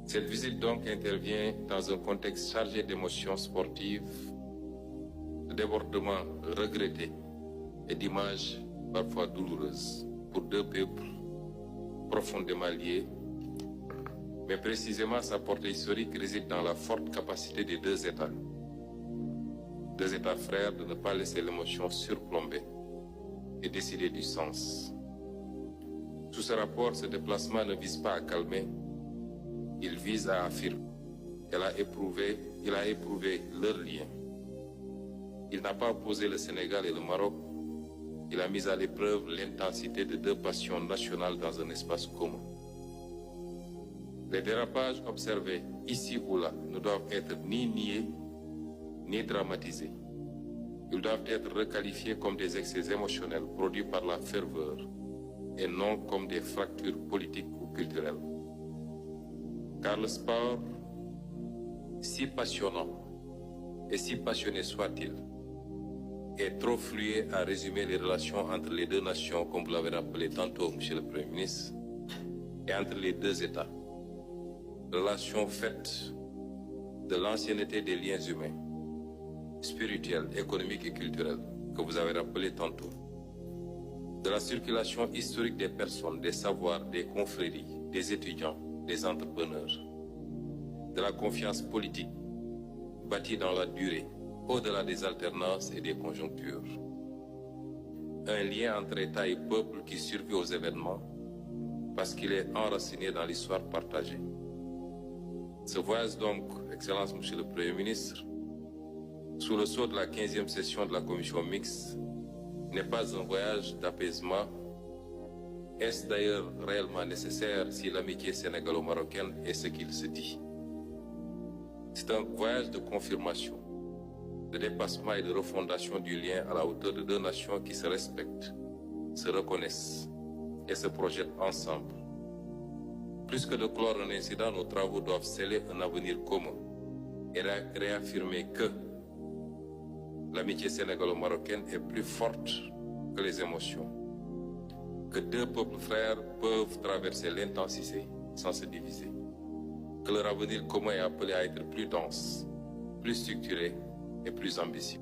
Cette visite donc intervient dans un contexte chargé d'émotions sportives, de débordements regrettés et d'images parfois douloureuses pour deux peuples profondément liés. Mais précisément, sa portée historique réside dans la forte capacité des deux États frères, de ne pas laisser l'émotion surplomber et décider du sens. Sous ce rapport, ce déplacement ne vise pas à calmer, il vise à affirmer. Il a éprouvé leur lien. Il n'a pas opposé le Sénégal et le Maroc, il a mis à l'épreuve l'intensité de deux passions nationales dans un espace commun. Les dérapages observés ici ou là ne doivent être ni niés, ni dramatisés. Ils doivent être requalifiés comme des excès émotionnels produits par la ferveur et non comme des fractures politiques ou culturelles. Car le sport, si passionnant et si passionné soit-il, est trop fluide à résumer les relations entre les deux nations, comme vous l'avez rappelé tantôt, Monsieur le Premier ministre, et entre les deux États. Relations faites de l'ancienneté des liens humains, spirituels, économiques et culturels, que vous avez rappelé tantôt, de la circulation historique des personnes, des savoirs, des confréries, des étudiants, des entrepreneurs, de la confiance politique bâtie dans la durée, au-delà des alternances et des conjonctures. Un lien entre État et peuple qui survit aux événements parce qu'il est enraciné dans l'histoire partagée. Ce voyage donc, Excellence Monsieur le Premier ministre, sous le sceau de la 15e session de la commission mixte, n'est pas un voyage d'apaisement. Est-ce d'ailleurs réellement nécessaire si l'amitié sénégalo-marocaine est ce qu'il se dit? C'est un voyage de confirmation, de dépassement et de refondation du lien à la hauteur de deux nations qui se respectent, se reconnaissent et se projettent ensemble. Plus que de clore un incident, nos travaux doivent sceller un avenir commun et réaffirmer que l'amitié sénégalo-marocaine est plus forte que les émotions, que deux peuples frères peuvent traverser l'intensité sans se diviser, que leur avenir commun est appelé à être plus dense, plus structuré et plus ambitieux.